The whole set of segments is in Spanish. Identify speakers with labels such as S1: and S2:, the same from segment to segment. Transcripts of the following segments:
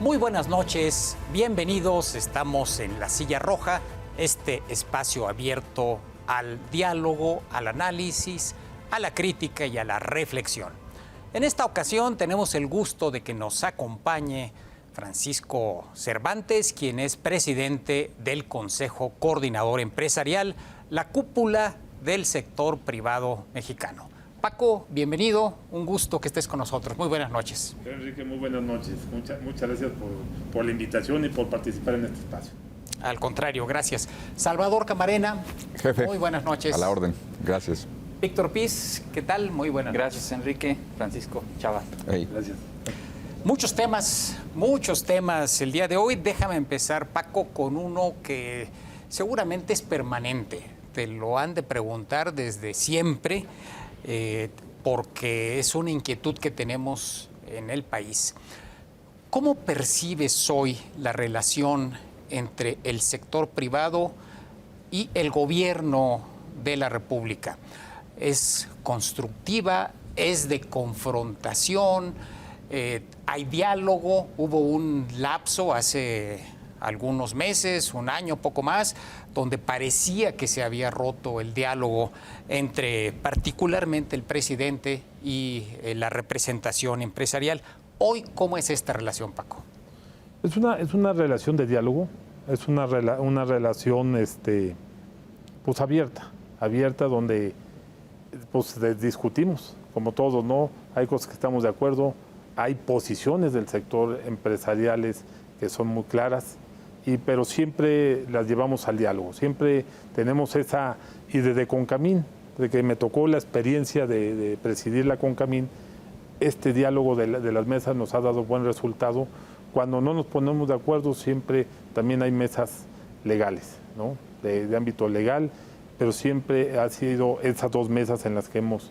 S1: Muy buenas noches, bienvenidos. Estamos en La Silla Roja, este espacio abierto al diálogo, al análisis, a la crítica y a la reflexión. En esta ocasión tenemos el gusto de que nos acompañe Francisco Cervantes, quien es presidente del Consejo Coordinador Empresarial, la cúpula del sector privado mexicano. Paco, bienvenido, un gusto que estés con nosotros. Muy buenas noches.
S2: Enrique, muy buenas noches. Muchas gracias por la invitación y por participar en este espacio.
S1: Al contrario, gracias. Salvador Camarena,
S3: jefe,
S1: muy buenas noches.
S3: A la orden, gracias.
S1: Víctor Piz, ¿qué tal? Muy buenas noches.
S4: Gracias, Enrique. Francisco, Chava.
S3: Hey.
S2: Gracias.
S1: Muchos temas el día de hoy. Déjame empezar, Paco, con uno que seguramente es permanente. Te lo han de preguntar desde siempre, porque es una inquietud que tenemos en el país. ¿Cómo percibes hoy la relación entre el sector privado y el gobierno de la República? ¿Es constructiva? ¿Es de confrontación? ¿Hay diálogo? Hubo un lapso hace algunos meses, un año, poco más, donde parecía que se había roto el diálogo entre particularmente el presidente y la representación empresarial. Hoy, ¿cómo es esta relación, Paco?
S2: Es una relación de diálogo, es una relación pues abierta donde pues discutimos, como todos, ¿no? Hay cosas que estamos de acuerdo, hay posiciones del sector empresariales que son muy claras, pero siempre las llevamos al diálogo, siempre tenemos esa, y desde Concamín, de que me tocó la experiencia de presidir la Concamín, este diálogo de las mesas nos ha dado buen resultado. Cuando no nos ponemos de acuerdo, siempre también hay mesas legales, ¿no? De ámbito legal, pero siempre ha sido esas dos mesas en las que hemos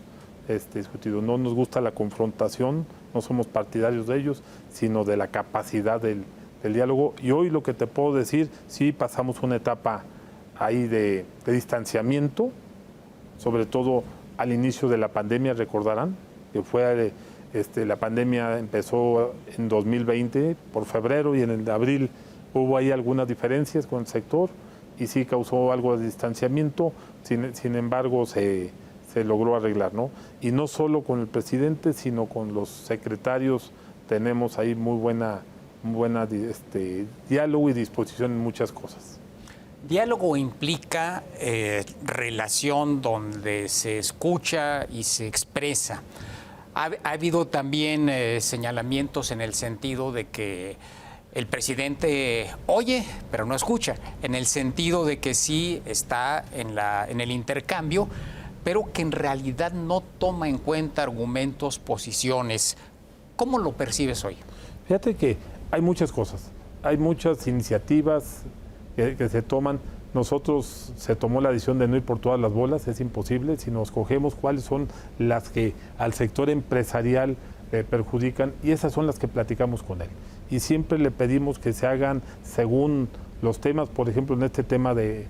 S2: discutido. No nos gusta la confrontación, no somos partidarios de ellos, sino de la capacidad del diálogo. Y hoy lo que te puedo decir, sí pasamos una etapa ahí de distanciamiento, sobre todo al inicio de la pandemia, recordarán, que fue la pandemia empezó en 2020, por febrero, y en el de abril hubo ahí algunas diferencias con el sector y sí causó algo de distanciamiento, sin embargo se logró arreglar, ¿no? Y no solo con el presidente, sino con los secretarios tenemos ahí muy buena diálogo y disposición en muchas cosas.
S1: Diálogo implica relación donde se escucha y se expresa. Ha habido también señalamientos en el sentido de que el presidente oye, pero no escucha, en el sentido de que sí está en el intercambio, pero que en realidad no toma en cuenta argumentos, posiciones. ¿Cómo lo percibes hoy?
S2: Fíjate que hay muchas cosas, hay muchas iniciativas que se toman. Nosotros se tomó la decisión de no ir por todas las bolas, es imposible, sino escogemos cuáles son las que al sector empresarial perjudican y esas son las que platicamos con él. Y siempre le pedimos que se hagan según los temas, por ejemplo, en este tema del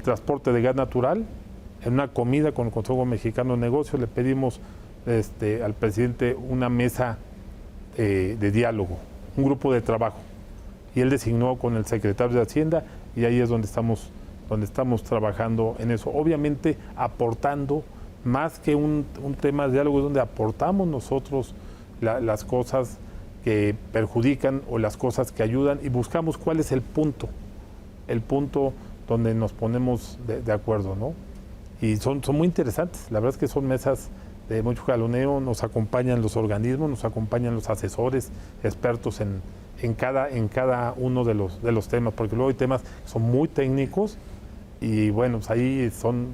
S2: transporte de gas natural, en una comida con el Consejo Mexicano de Negocios le pedimos al presidente una mesa de diálogo, un grupo de trabajo, y él designó con el secretario de Hacienda y ahí es donde estamos trabajando en eso. Obviamente aportando, más que un tema de diálogo, es donde aportamos nosotros las cosas que perjudican o las cosas que ayudan y buscamos cuál es el punto donde nos ponemos de acuerdo, ¿no? Y son muy interesantes, la verdad es que son mesas de mucho jaloneo, nos acompañan los organismos, nos acompañan los asesores, expertos en cada uno de los temas, porque luego hay temas que son muy técnicos y bueno, pues ahí son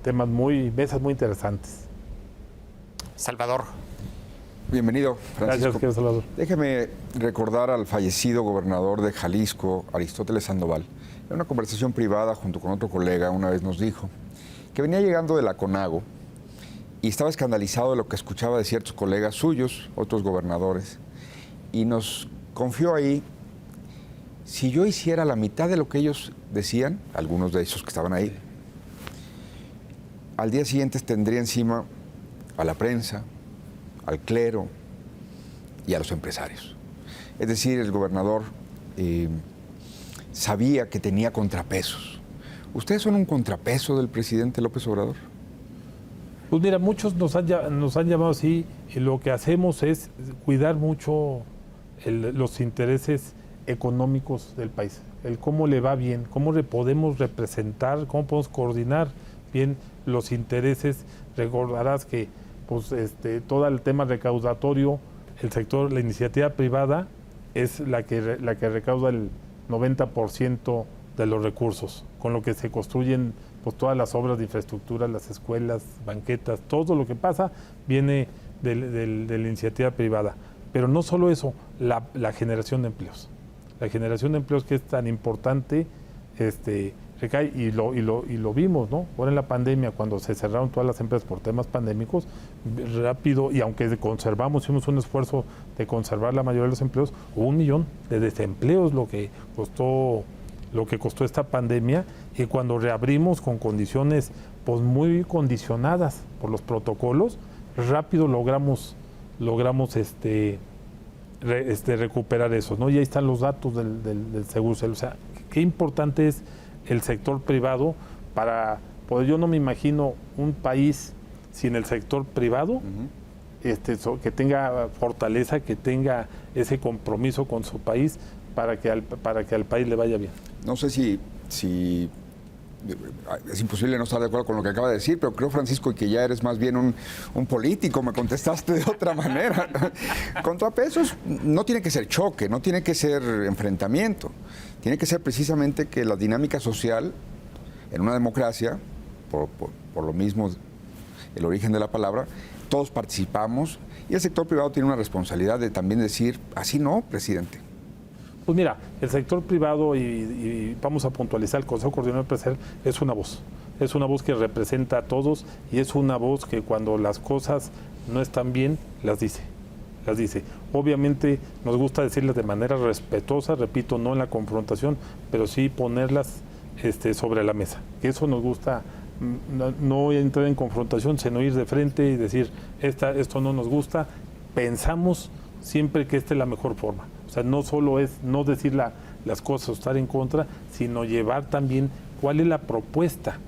S2: temas mesas muy interesantes.
S1: Salvador.
S3: Bienvenido, Francisco.
S2: Gracias, querido Salvador.
S3: Déjeme recordar al fallecido gobernador de Jalisco, Aristóteles Sandoval. En una conversación privada junto con otro colega una vez nos dijo que venía llegando de la CONAGO y estaba escandalizado de lo que escuchaba de ciertos colegas suyos, otros gobernadores, y nos confió ahí, si yo hiciera la mitad de lo que ellos decían, algunos de esos que estaban ahí, al día siguiente tendría encima a la prensa, al clero y a los empresarios. Es decir, el gobernador sabía que tenía contrapesos. ¿Ustedes son un contrapeso del presidente López Obrador?
S2: Pues mira, muchos nos han llamado así, y lo que hacemos es cuidar mucho los intereses económicos del país, el cómo le va bien, cómo le podemos representar, cómo podemos coordinar bien los intereses. Recordarás que pues, todo el tema recaudatorio, el sector, la iniciativa privada es la que recauda el 90% de los recursos, con lo que se construyen pues, todas las obras de infraestructura, las escuelas, banquetas, todo lo que pasa viene de la iniciativa privada. Pero no solo eso, la generación de empleos. La generación de empleos que es tan importante recae, y lo vimos, ¿no? Ahora en la pandemia, cuando se cerraron todas las empresas por temas pandémicos, rápido, y aunque hicimos un esfuerzo de conservar la mayoría de los empleos, hubo 1 millón de desempleos lo que costó esta pandemia, y cuando reabrimos con condiciones pues muy condicionadas por los protocolos, rápido logramos recuperar eso, ¿no? Y ahí están los datos del Seguro Social. O sea, qué importante es el sector privado para poder. Yo no me imagino un país sin el sector privado, que tenga fortaleza, que tenga ese compromiso con su país para que al país le vaya bien.
S3: No sé si es imposible no estar de acuerdo con lo que acaba de decir, pero creo, Francisco, que ya eres más bien un político. Me contestaste de otra manera. Contrapesos no tiene que ser choque, no tiene que ser enfrentamiento. Tiene que ser precisamente que la dinámica social en una democracia, por lo mismo el origen de la palabra, todos participamos, y el sector privado tiene una responsabilidad de también decir, así no, presidente.
S2: Pues mira, el sector privado, y vamos a puntualizar, el Consejo Coordinador Empresarial es una voz. Es una voz que representa a todos, y es una voz que cuando las cosas no están bien, las dice. Obviamente nos gusta decirlas de manera respetuosa, repito, no en la confrontación, pero sí ponerlas sobre la mesa. Que eso nos gusta, no entrar en confrontación, sino ir de frente y decir, esto no nos gusta, pensamos siempre que esta es la mejor forma. O sea, no solo es no decir las cosas o estar en contra, sino llevar también cuál es la propuesta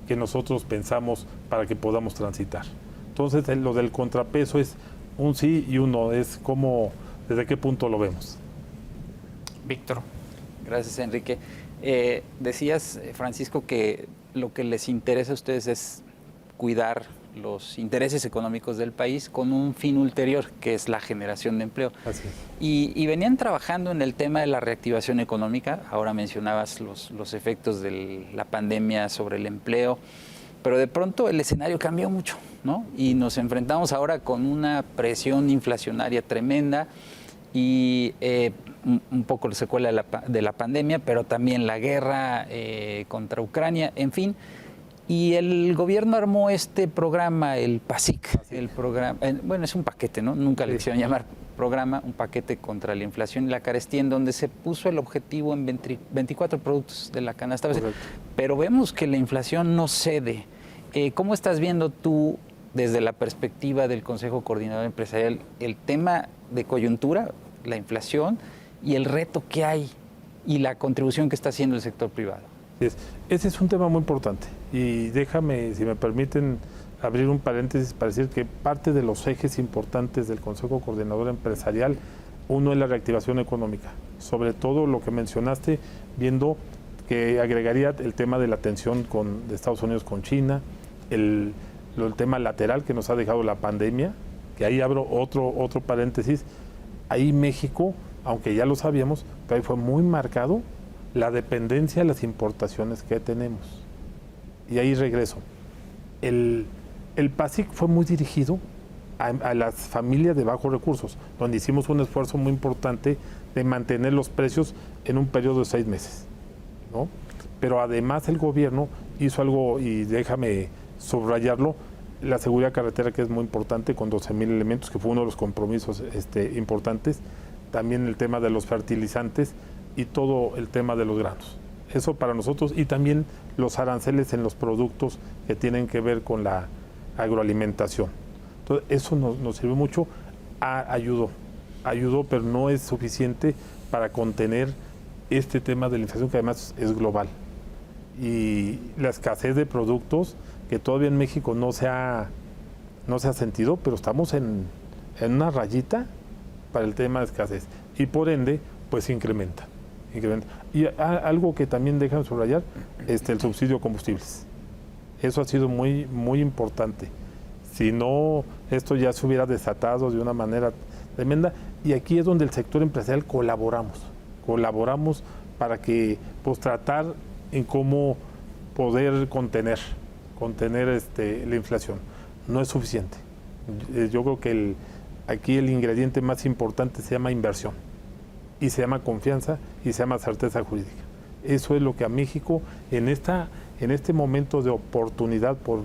S2: que nosotros pensamos para que podamos transitar. Entonces, lo del contrapeso es un sí y un no, es como, ¿desde qué punto lo vemos?
S1: Víctor.
S4: Gracias, Enrique. Decías, Francisco, que lo que les interesa a ustedes es cuidar los intereses económicos del país con un fin ulterior, que es la generación de empleo.
S2: Así es.
S4: Y venían trabajando en el tema de la reactivación económica. Ahora mencionabas los efectos de la pandemia sobre el empleo, pero de pronto el escenario cambió mucho, ¿no? Y nos enfrentamos ahora con una presión inflacionaria tremenda y un poco la secuela de la pandemia, pero también la guerra contra Ucrania, en fin. Y el gobierno armó este programa, el PASIC. El programa, bueno, es un paquete, ¿no? Nunca le quisieron llamar programa, un paquete contra la inflación y la carestía, en donde se puso el objetivo en 24 productos de la canasta básica. Pero vemos que la inflación no cede. ¿Cómo estás viendo tú, desde la perspectiva del Consejo Coordinador Empresarial, el tema de coyuntura, la inflación y el reto que hay y la contribución que está haciendo el sector privado?
S2: Ese es un tema muy importante, y déjame, si me permiten, abrir un paréntesis para decir que parte de los ejes importantes del Consejo Coordinador Empresarial, uno es la reactivación económica, sobre todo lo que mencionaste, viendo que agregaría el tema de la tensión de Estados Unidos con China, el tema lateral que nos ha dejado la pandemia, que ahí abro otro paréntesis. Ahí México, aunque ya lo sabíamos, pero ahí fue muy marcado la dependencia de las importaciones que tenemos. Y ahí regreso. El PASIC fue muy dirigido a las familias de bajos recursos, donde hicimos un esfuerzo muy importante de mantener los precios en un periodo de 6 meses, ¿no? Pero además el gobierno hizo algo, y déjame subrayarlo, la seguridad carretera, que es muy importante, con 12,000 elementos, que fue uno de los compromisos importantes. También el tema de los fertilizantes y todo el tema de los granos. Eso para nosotros, y también los aranceles en los productos que tienen que ver con la agroalimentación. Entonces, eso nos sirvió mucho, ayudó. ayudó, pero no es suficiente para contener este tema de la inflación, que además es global. Y la escasez de productos, que todavía en México no se ha sentido, pero estamos en una rayita para el tema de escasez. Y por ende, pues incrementa. Y algo que también dejan subrayar, el subsidio a combustibles. Eso ha sido muy, muy importante. Si no, esto ya se hubiera desatado de una manera tremenda. Y aquí es donde el sector empresarial colaboramos para que, pues, tratar en cómo poder contener la inflación. No es suficiente. Yo creo que aquí el ingrediente más importante se llama inversión, y se llama confianza, y se llama certeza jurídica. Eso es lo que a México, en este momento de oportunidad por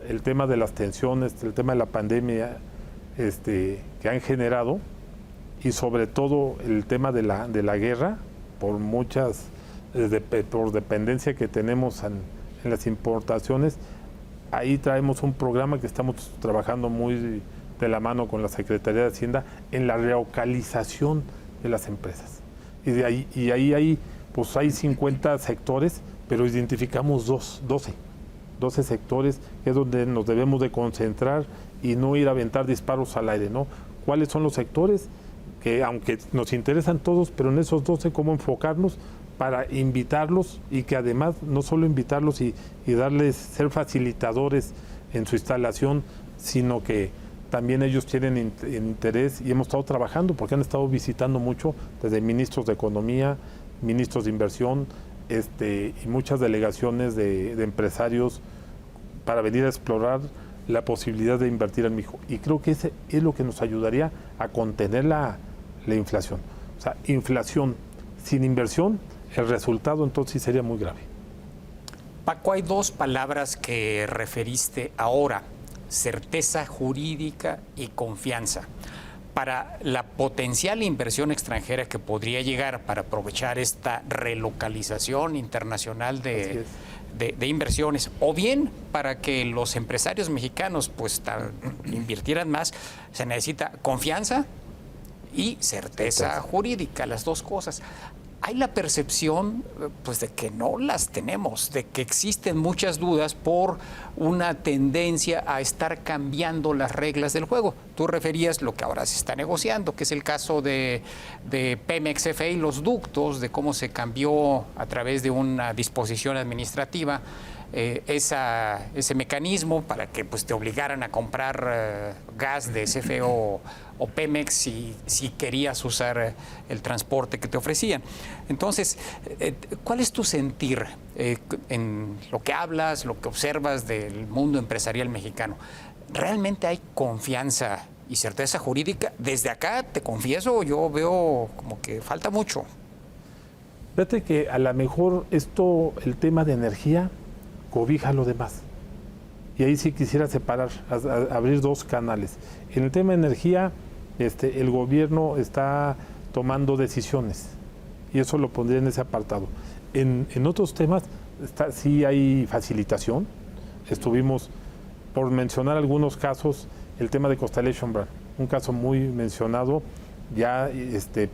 S2: el tema de las tensiones, el tema de la pandemia que han generado, y sobre todo el tema de la guerra, por por dependencia que tenemos en las importaciones. Ahí traemos un programa que estamos trabajando muy de la mano con la Secretaría de Hacienda en la relocalización de las empresas. Y ahí hay 50 sectores, pero identificamos 12 sectores, que es donde nos debemos de concentrar y no ir a aventar disparos al aire, ¿no? ¿Cuáles son los sectores? Que aunque nos interesan todos, pero en esos 12 cómo enfocarnos para invitarlos, y que además no solo invitarlos y darles, ser facilitadores en su instalación, sino que también ellos tienen interés, y hemos estado trabajando porque han estado visitando mucho, desde ministros de Economía, ministros de Inversión, y muchas delegaciones de empresarios, para venir a explorar la posibilidad de invertir en México. Y creo que ese es lo que nos ayudaría a contener la inflación. O sea, inflación sin inversión, el resultado entonces sí sería muy grave.
S1: Paco, hay dos palabras que referiste ahora: certeza jurídica y confianza. Para la potencial inversión extranjera que podría llegar para aprovechar esta relocalización internacional de inversiones, o bien para que los empresarios mexicanos pues invirtieran más, se necesita confianza y certeza jurídica, las dos cosas. Hay la percepción pues de que no las tenemos, de que existen muchas dudas por una tendencia a estar cambiando las reglas del juego. Tú referías lo que ahora se está negociando, que es el caso de Pemex F.A. y los ductos, de cómo se cambió a través de una disposición administrativa ese mecanismo para que pues te obligaran a comprar gas de CFE o Pemex si querías usar el transporte que te ofrecían. Entonces, ¿cuál es tu sentir en lo que hablas, lo que observas del mundo empresarial mexicano? ¿Realmente hay confianza y certeza jurídica? Desde acá, te confieso, yo veo como que falta mucho.
S2: Fíjate que a lo mejor el tema de energía cobija lo demás. Y ahí sí quisiera separar, abrir dos canales. En el tema de energía, el gobierno está tomando decisiones, y eso lo pondría en ese apartado. En otros temas sí hay facilitación. Estuvimos, por mencionar algunos casos, el tema de Constellation Brand, un caso muy mencionado, ya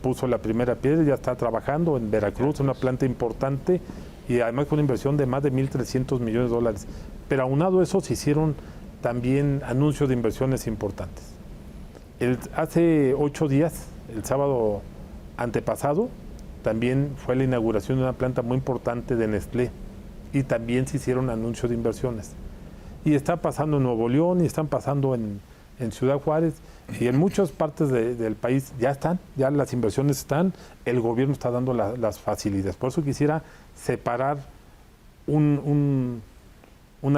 S2: puso la primera piedra, ya está trabajando en Veracruz, una planta importante, y además con una inversión de más de 1.300 millones de dólares. Pero aunado a eso se hicieron también anuncios de inversiones importantes. Hace 8 días, el sábado antepasado, también fue la inauguración de una planta muy importante de Nestlé, y también se hicieron anuncios de inversiones. Y está pasando en Nuevo León, y están pasando en Ciudad Juárez, y en muchas partes del país ya las inversiones están, el gobierno está dando las facilidades. Por eso quisiera separar una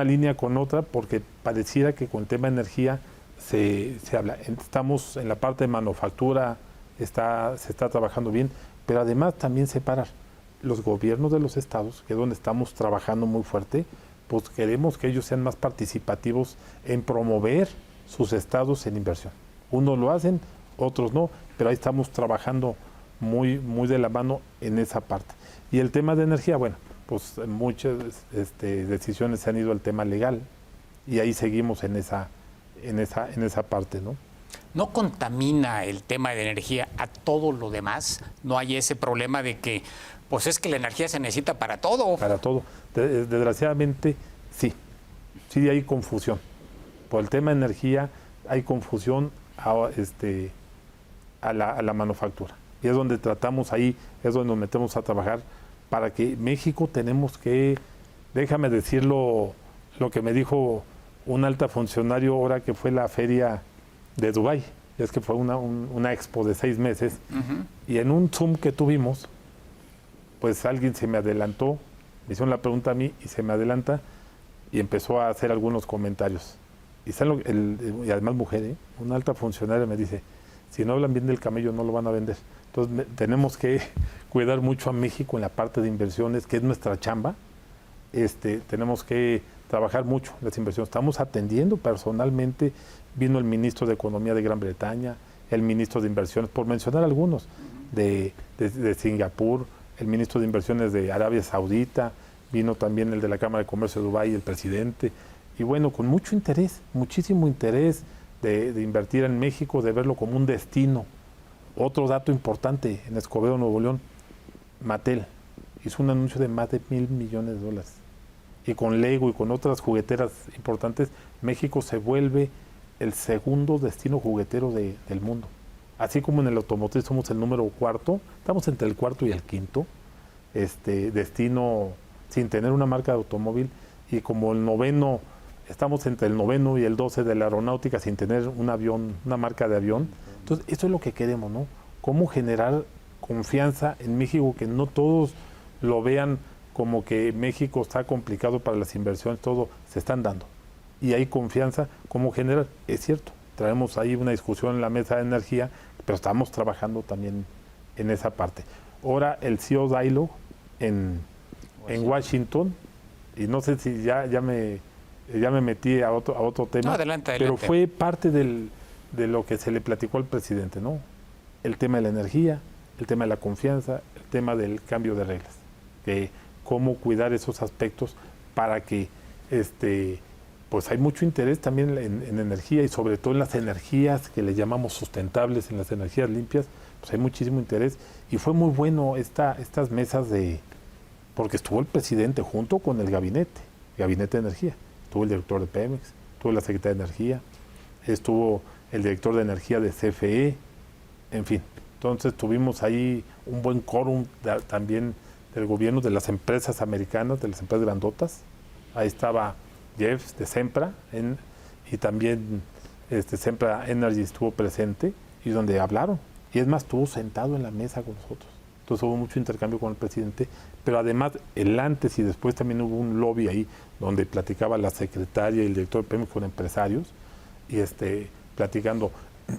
S2: línea con otra, porque pareciera que con el tema de energía se habla. Estamos en la parte de manufactura, se está trabajando bien, pero además también separar los gobiernos de los estados, que es donde estamos trabajando muy fuerte, pues queremos que ellos sean más participativos en promover sus estados en inversión. Unos lo hacen, otros no, pero ahí estamos trabajando muy, muy de la mano en esa parte. Y el tema de energía, bueno, pues muchas decisiones se han ido al tema legal, y ahí seguimos en esa parte, ¿no?
S1: ¿No contamina el tema de energía a todo lo demás? ¿No hay ese problema de que, pues es que la energía se necesita para todo?
S2: Para todo. Desgraciadamente, sí. Sí hay confusión. Por el tema de energía hay confusión a la manufactura. Y es donde tratamos ahí, es donde nos metemos a trabajar para que México tenemos que, déjame decirlo, lo que me dijo un alta funcionario ahora que fue la feria de Dubái. Es que fue una expo de 6 meses. Y en un Zoom que tuvimos, pues alguien se me adelantó, me hicieron la pregunta a mí y se me adelanta y empezó a hacer algunos comentarios. Y además mujer, una alta funcionaria me dice, si no hablan bien del camello no lo van a vender. Entonces tenemos que cuidar mucho a México en la parte de inversiones, que es nuestra chamba. Tenemos que trabajar mucho en las inversiones. Estamos atendiendo personalmente, vino el ministro de Economía de Gran Bretaña, el ministro de Inversiones, por mencionar algunos, de Singapur, el ministro de Inversiones de Arabia Saudita, vino también el de la Cámara de Comercio de Dubái, el presidente. Y bueno, con mucho interés, muchísimo interés de invertir en México, de verlo como un destino. Otro dato importante, en Escobedo, Nuevo León, Mattel hizo un anuncio de más de $1,000 millones. Y con Lego y con otras jugueteras importantes, México se vuelve el segundo destino juguetero del mundo. Así como en el automotriz somos el número 4, estamos entre el 4 y el 5 destino sin tener una marca de automóvil, y como el 9, estamos entre el 9 y el 12 de la aeronáutica sin tener un avión, una marca de avión. Entonces, eso es lo que queremos, ¿no? Cómo generar confianza en México, que no todos lo vean como que México está complicado para las inversiones, todo se están dando. Y hay confianza, cómo generar, es cierto, traemos ahí una discusión en la mesa de energía, pero estamos trabajando también en esa parte. Ahora el CEO Dialogue en Washington, y no sé si ya me metí a otro tema,
S1: No, adelante.
S2: pero fue parte de lo que se le platicó al presidente, ¿no? El tema de la energía, el tema de la confianza, el tema del cambio de reglas, de cómo cuidar esos aspectos para que, pues hay mucho interés también en energía, y sobre todo en las energías que le llamamos sustentables, en las energías limpias, pues hay muchísimo interés. Y fue muy bueno estas mesas porque estuvo el presidente junto con el gabinete de energía. Estuvo el director de Pemex, estuvo la secretaria de Energía, estuvo el director de Energía de CFE, en fin. Entonces tuvimos ahí un buen quórum también del gobierno, de las empresas americanas, de las empresas grandotas. Ahí estaba Jeff de Sempra, y también Sempra Energy estuvo presente, y donde hablaron. Y es más, estuvo sentado en la mesa con nosotros. Entonces hubo mucho intercambio con el presidente, pero además el antes y después también hubo un lobby ahí donde platicaba la secretaria y el director de Pemex con empresarios, y platicando.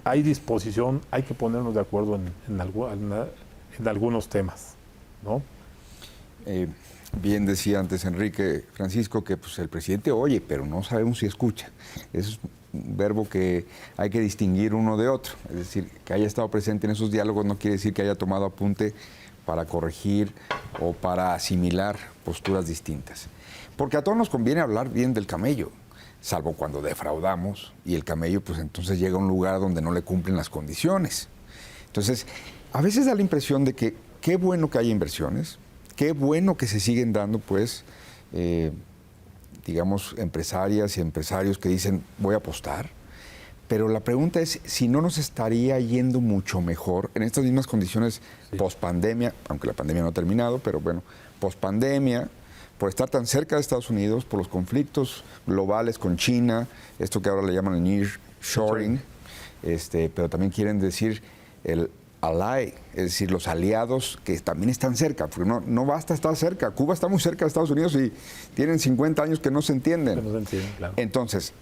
S2: Hay disposición, hay que ponernos de acuerdo en algunos temas, ¿no?
S3: Bien decía antes Enrique Francisco que pues, el presidente oye, pero no sabemos si escucha. Es un verbo que hay que distinguir uno de otro. Es decir, que haya estado presente en esos diálogos no quiere decir que haya tomado apunte para corregir o para asimilar posturas distintas. Porque a todos nos conviene hablar bien del camello, salvo cuando defraudamos y el camello pues entonces llega a un lugar donde no le cumplen las condiciones. Entonces, a veces da la impresión de que qué bueno que haya inversiones, qué bueno que se siguen dando, pues, digamos, empresarias y empresarios que dicen, voy a apostar. Pero la pregunta es si no nos estaría yendo mucho mejor en estas mismas condiciones post-pandemia, aunque la pandemia no ha terminado, pero bueno, post-pandemia, por estar tan cerca de Estados Unidos, por los conflictos globales con China, esto que ahora le llaman el nearshoring, pero también quieren decir el ally, es decir, los aliados que también están cerca, porque no basta estar cerca. Cuba está muy cerca de Estados Unidos y tienen 50 años que no se entienden.
S2: No se entienden, claro.
S3: Entonces,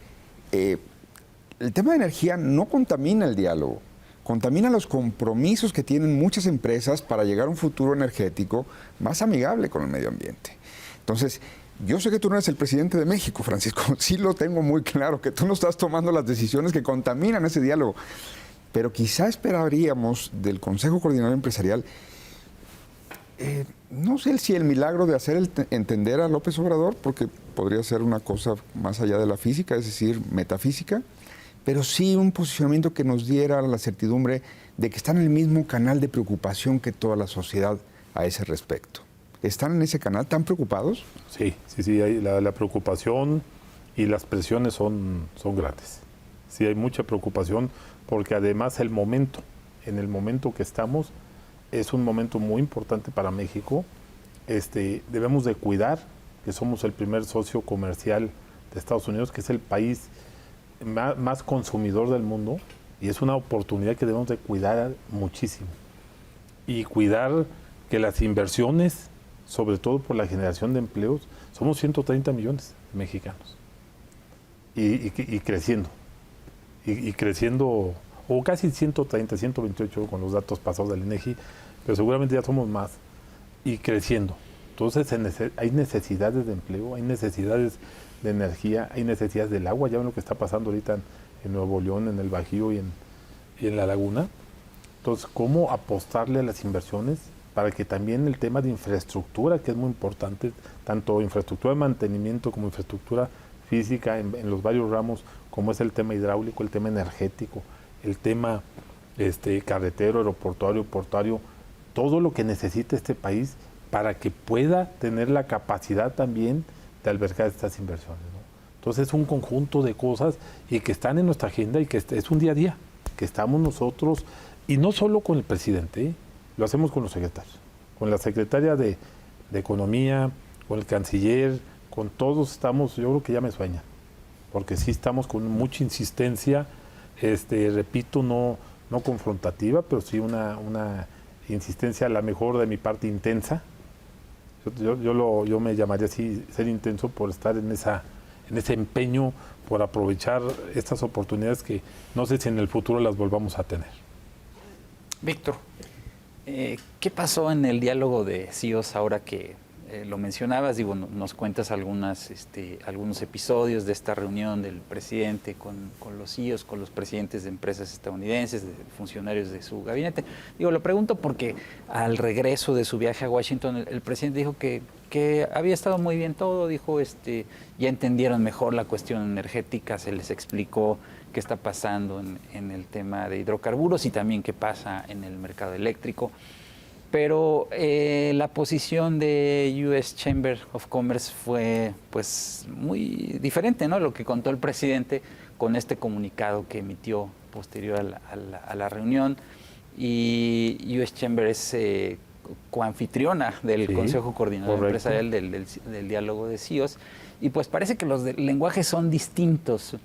S3: el tema de energía no contamina el diálogo, contamina los compromisos que tienen muchas empresas para llegar a un futuro energético más amigable con el medio ambiente. Entonces, yo sé que tú no eres el presidente de México, Francisco, sí lo tengo muy claro, que tú no estás tomando las decisiones que contaminan ese diálogo. Pero quizá esperaríamos del Consejo Coordinador Empresarial, no sé si el milagro de hacer entender a López Obrador, porque podría ser una cosa más allá de la física, es decir, metafísica, pero sí un posicionamiento que nos diera la certidumbre de que están en el mismo canal de preocupación que toda la sociedad a ese respecto. ¿Están en ese canal tan preocupados?
S2: Sí, la preocupación y las presiones son grandes. Sí, hay mucha preocupación porque además en el momento que estamos, es un momento muy importante para México. Debemos de cuidar que somos el primer socio comercial de Estados Unidos, que es el país más consumidor del mundo, y es una oportunidad que debemos de cuidar muchísimo. Y cuidar que las inversiones, sobre todo por la generación de empleos, somos 130 millones de mexicanos. Y creciendo. Y creciendo, o casi 130, 128 con los datos pasados del INEGI, pero seguramente ya somos más, y creciendo. Entonces hay necesidades de empleo, hay necesidades de energía, hay necesidades del agua. Ya ven lo que está pasando ahorita en Nuevo León, en el Bajío y en la Laguna. Entonces, ¿cómo apostarle a las inversiones para que también el tema de infraestructura, que es muy importante, tanto infraestructura de mantenimiento como infraestructura física en los varios ramos, como es el tema hidráulico, el tema energético, el tema carretero, aeroportuario, portuario, todo lo que necesita este país para que pueda tener la capacidad también de albergar estas inversiones, ¿no? Entonces es un conjunto de cosas y que están en nuestra agenda y que es un día a día, que estamos nosotros, y no solo con el presidente, lo hacemos con los secretarios, con la secretaria de Economía, con el canciller, con todos estamos, yo creo que ya me sueña, porque sí estamos con mucha insistencia, repito, no confrontativa, pero sí una insistencia a la mejor de mi parte intensa. Yo me llamaría así, ser intenso por estar en ese empeño, por aprovechar estas oportunidades que no sé si en el futuro las volvamos a tener.
S1: Víctor.
S4: ¿Qué pasó en el diálogo de CEOs ahora que lo mencionabas? Digo, nos cuentas algunos episodios de esta reunión del presidente con los CEOs, con los presidentes de empresas estadounidenses, de funcionarios de su gabinete. Digo, lo pregunto porque al regreso de su viaje a Washington, el presidente dijo que había estado muy bien todo, dijo, ya entendieron mejor la cuestión energética, se les explicó qué está pasando en el tema de hidrocarburos y también qué pasa en el mercado eléctrico. Pero la posición de US Chamber of Commerce fue pues muy diferente, ¿no? Lo que contó el presidente con este comunicado que emitió posterior a la reunión. Y US Chamber es coanfitriona del Consejo Coordinador Empresarial del diálogo de CEOs. Y pues parece que los lenguajes son distintos.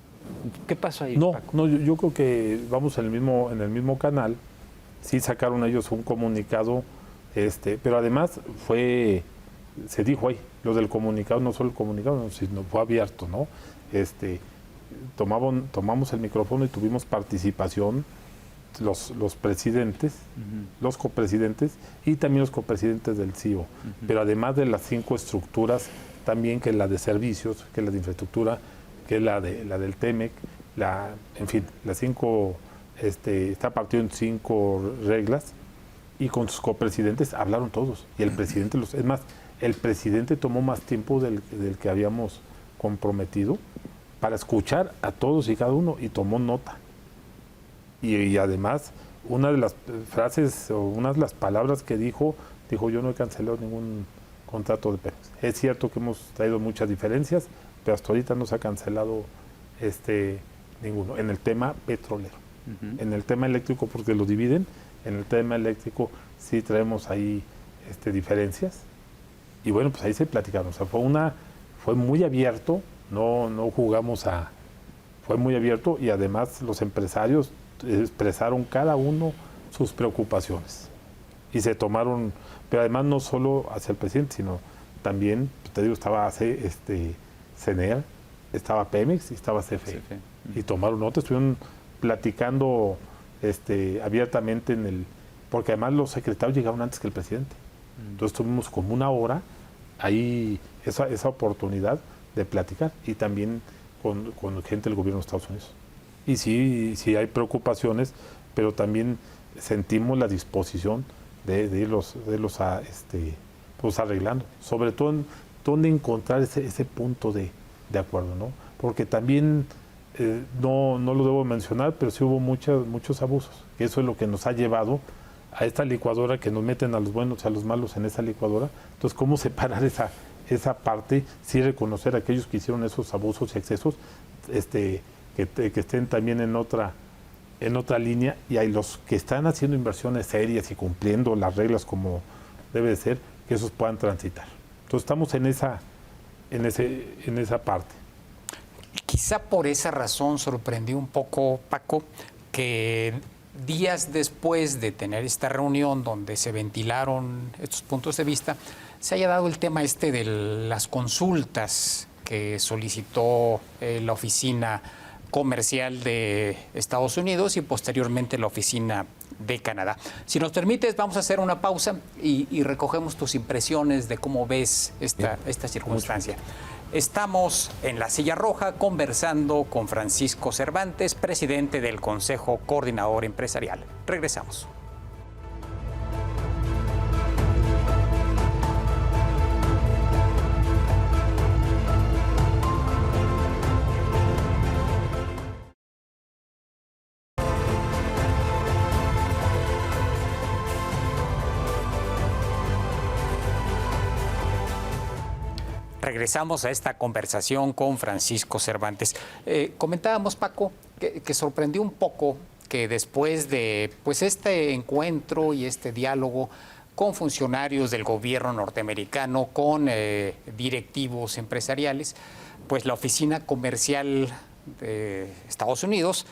S4: ¿Qué pasó ahí, Paco?
S2: No, yo creo que vamos en el mismo canal. Sí sacaron ellos un comunicado, pero además se dijo ahí, lo del comunicado, no solo el comunicado, sino fue abierto, ¿no? Tomamos el micrófono y tuvimos participación los presidentes, los copresidentes y también los copresidentes del CEO. Pero además de las 5 estructuras, también que la de servicios, que la de infraestructura, que es la del TEMEC, en fin, las 5, está partido en 5 reglas, y con sus copresidentes hablaron todos. Y el presidente, es más, el presidente tomó más tiempo del que habíamos comprometido para escuchar a todos y cada uno, y tomó nota. Y además, una de las frases o una de las palabras que dijo, yo no he cancelado ningún contrato de Pemex. Es cierto que hemos traído muchas diferencias, pero hasta ahorita no se ha cancelado ninguno. En el tema petrolero. En el tema eléctrico, porque lo dividen, en el tema eléctrico sí traemos ahí diferencias. Y bueno, pues ahí se platicaron. O sea, fue muy abierto, no jugamos fue muy abierto, y además los empresarios expresaron cada uno sus preocupaciones. Y se tomaron, pero además no solo hacia el presidente, sino también, te digo, estaba CNER, estaba Pemex y estaba CFE. Y tomaron nota, estuvieron platicando abiertamente porque además los secretarios llegaron antes que el presidente. Entonces tuvimos como una hora ahí esa oportunidad de platicar, y también con gente del gobierno de Estados Unidos. Y sí hay preocupaciones, pero también sentimos la disposición de irlos pues arreglando. Sobre todo en dónde encontrar ese punto de acuerdo, ¿no? Porque también no lo debo mencionar, pero sí hubo muchos abusos. Eso es lo que nos ha llevado a esta licuadora, que nos meten a los buenos y a los malos en esa licuadora. Entonces, ¿cómo separar esa parte? Sí reconocer a aquellos que hicieron esos abusos y excesos, que estén también en otra línea, y hay los que están haciendo inversiones serias y cumpliendo las reglas como debe de ser, que esos puedan transitar. Entonces estamos en esa parte.
S1: Quizá por esa razón sorprendió un poco, Paco, que días después de tener esta reunión donde se ventilaron estos puntos de vista, se haya dado el tema de las consultas que solicitó la oficina comercial de Estados Unidos y posteriormente la oficina de Canadá. Si nos permites, vamos a hacer una pausa y recogemos tus impresiones de cómo ves esta circunstancia. Estamos en la Silla Roja conversando con Francisco Cervantes, presidente del Consejo Coordinador Empresarial. Regresamos. Regresamos a esta conversación con Francisco Cervantes. Comentábamos, Paco, que sorprendió un poco que después de este encuentro y este diálogo con funcionarios del gobierno norteamericano, con directivos empresariales, pues la oficina comercial de Estados Unidos,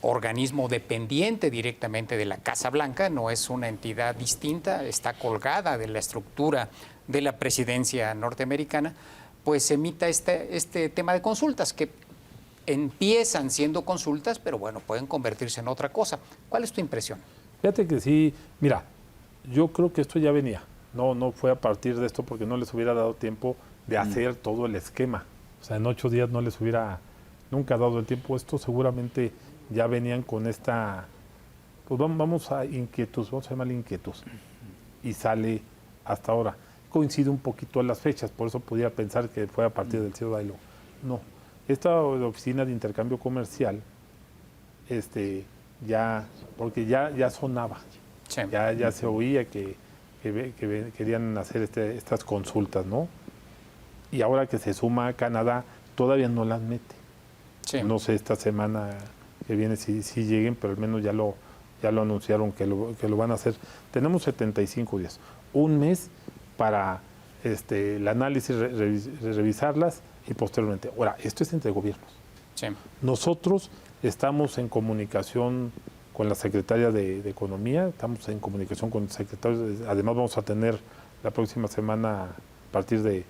S1: organismo dependiente directamente de la Casa Blanca, no es una entidad distinta, está colgada de la estructura de la presidencia norteamericana, pues emita este tema de consultas que empiezan siendo consultas, pero bueno, pueden convertirse en otra cosa. ¿Cuál es tu impresión?
S2: Fíjate que sí, mira, yo creo que esto ya venía, no fue a partir de esto, porque no les hubiera dado tiempo de hacer todo el esquema. O sea, en 8 días no les hubiera nunca dado el tiempo. Esto seguramente ya venían con esta, pues vamos a llamarle inquietud, y sale hasta ahora. Coincide un poquito a las fechas, por eso podía pensar que fue a partir del CEO Dialogue. No, esta oficina de intercambio comercial, porque ya sonaba, sí, ya se oía que querían hacer estas consultas, ¿no? Y ahora que se suma a Canadá, todavía no las mete. Sí. No sé esta semana que viene si lleguen, pero al menos ya lo anunciaron que lo van a hacer. Tenemos 75 días, un mes para el análisis, revisarlas y posteriormente. Ahora, esto es entre gobiernos. Sí. Nosotros estamos en comunicación con la secretaria de Economía, estamos en comunicación con el secretario, además vamos a tener la próxima semana, a partir de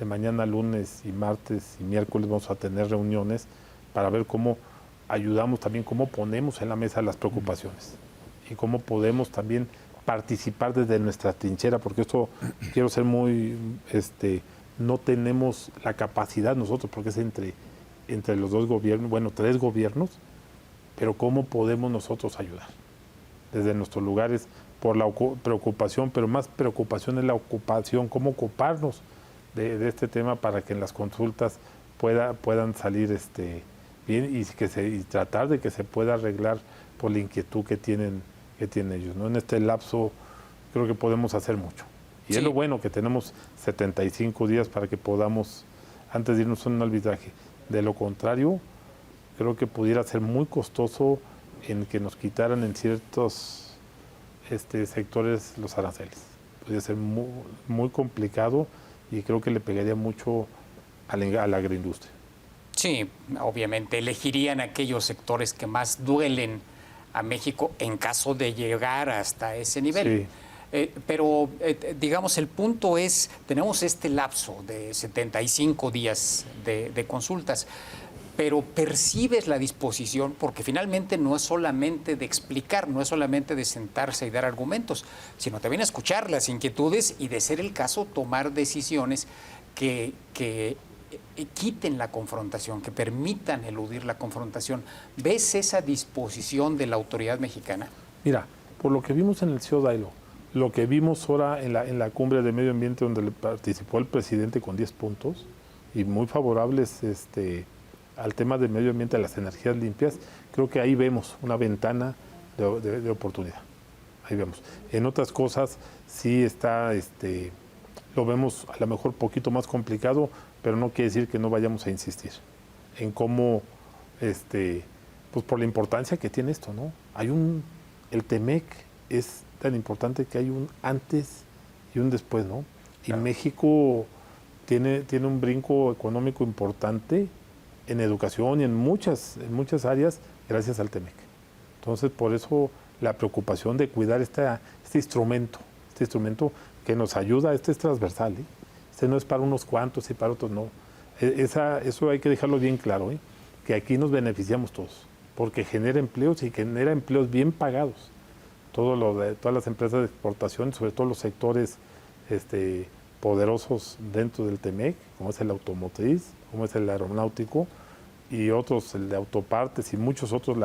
S2: mañana, lunes y martes y miércoles, vamos a tener reuniones para ver cómo ayudamos también, cómo ponemos en la mesa las preocupaciones y cómo podemos también participar desde nuestra trinchera, porque esto quiero ser muy, no tenemos la capacidad nosotros, porque es entre los dos gobiernos, bueno, 3 gobiernos, pero cómo podemos nosotros ayudar desde nuestros lugares por la preocupación, pero más preocupación es la ocupación, cómo ocuparnos de este tema para que en las consultas puedan salir bien y tratar de que se pueda arreglar por la inquietud que tienen ellos, ¿no? En este lapso creo que podemos hacer mucho. Y sí, es lo bueno que tenemos 75 días para que podamos, antes de irnos a un arbitraje. De lo contrario, creo que pudiera ser muy costoso en que nos quitaran en ciertos sectores los aranceles. Podría ser muy, muy complicado y creo que le pegaría mucho a la agroindustria.
S1: Sí, obviamente elegirían aquellos sectores que más duelen a México en caso de llegar hasta ese nivel. Sí. Pero digamos, el punto es, tenemos este lapso de 75 días de consultas, pero percibes la disposición, porque finalmente no es solamente de explicar, no es solamente de sentarse y dar argumentos, sino también escuchar las inquietudes y, de ser el caso, tomar decisiones que quiten la confrontación, que permitan eludir la confrontación. ¿Ves esa disposición de la autoridad mexicana?
S2: Mira, por lo que vimos en el CEO Dialogue, lo que vimos ahora en la cumbre de medio ambiente donde participó el presidente con 10 puntos y muy favorables al tema del medio ambiente, a las energías limpias, creo que ahí vemos una ventana de oportunidad. Ahí vemos. En otras cosas sí está, lo vemos a lo mejor un poquito más complicado, pero no quiere decir que no vayamos a insistir en cómo, pues por la importancia que tiene esto, ¿no? El TEMEC es tan importante que hay un antes y un después, ¿no? Y México tiene un brinco económico importante en educación y en muchas áreas gracias al TEMEC. Entonces, por eso la preocupación de cuidar este instrumento que nos ayuda, es transversal, ¿eh? No es para unos cuantos y para otros no. Eso hay que dejarlo bien claro, ¿eh? Que aquí nos beneficiamos todos, porque genera empleos y genera empleos bien pagados. Todas las empresas de exportación, sobre todo los sectores poderosos dentro del TEMEC, como es el automotriz, como es el aeronáutico, y otros, el de autopartes y muchos otros,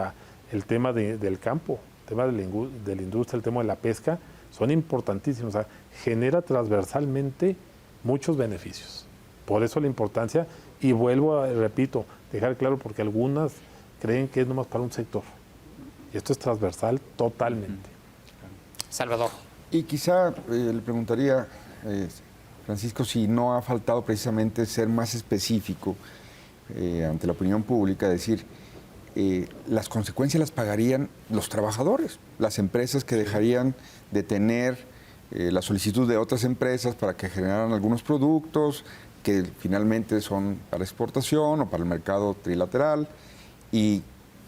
S2: el tema del campo, el tema de la industria, el tema de la pesca, son importantísimos. O sea, genera transversalmente muchos beneficios. Por eso la importancia, y repito, dejar claro, porque algunas creen que es nomás para un sector. Y esto es transversal totalmente.
S1: Salvador.
S3: Y quizá le preguntaría, Francisco, si no ha faltado precisamente ser más específico ante la opinión pública, decir, las consecuencias las pagarían los trabajadores, las empresas que dejarían de tener la solicitud de otras empresas para que generaran algunos productos que finalmente son para exportación o para el mercado trilateral, y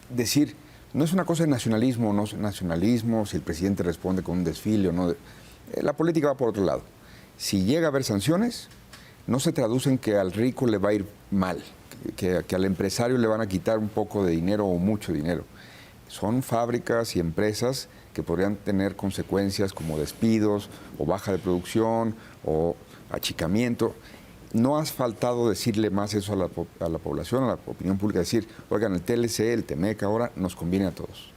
S3: decir, no es una cosa de nacionalismo o no es nacionalismo, si el presidente responde con un desfile o no. La política va por otro lado. Si llega a haber sanciones, no se traducen que al rico le va a ir mal, que al empresario le van a quitar un poco de dinero o mucho dinero. Son fábricas y empresas que podrían tener consecuencias como despidos o baja de producción o achicamiento. No has faltado decirle más eso a la población, a la opinión pública, decir, oigan, el TLC, el TEMEC ahora nos conviene a todos.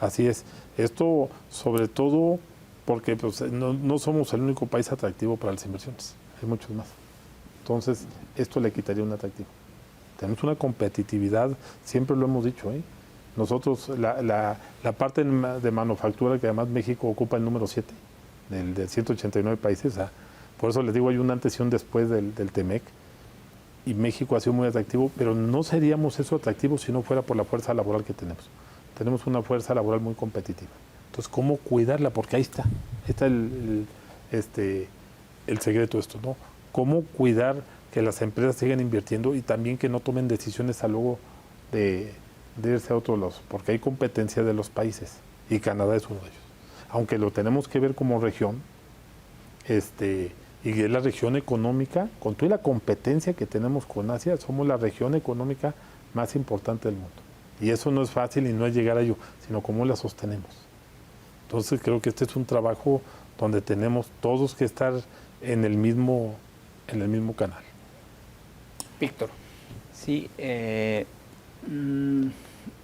S2: Así es. Esto sobre todo porque pues, no somos el único país atractivo para las inversiones, hay muchos más. Entonces, esto le quitaría un atractivo. Tenemos una competitividad, siempre lo hemos dicho, ¿eh? Nosotros, la parte de manufactura, que además México ocupa el número 7 de 189 países, por eso les digo, hay un antes y un después del TEMEC, y México ha sido muy atractivo, pero no seríamos eso atractivos si no fuera por la fuerza laboral que tenemos. Tenemos una fuerza laboral muy competitiva. Entonces, ¿cómo cuidarla? Porque ahí está el secreto de esto, ¿no? ¿Cómo cuidar que las empresas sigan invirtiendo y también que no tomen decisiones a luego de irse a otros lados? Porque hay competencia de los países y Canadá es uno de ellos. Aunque lo tenemos que ver como región, y es la región económica, con toda la competencia que tenemos con Asia, somos la región económica más importante del mundo. Y eso no es fácil y no es llegar a ello, sino cómo la sostenemos. Entonces creo que este es un trabajo donde tenemos todos que estar en el mismo canal.
S1: Víctor.
S4: Sí,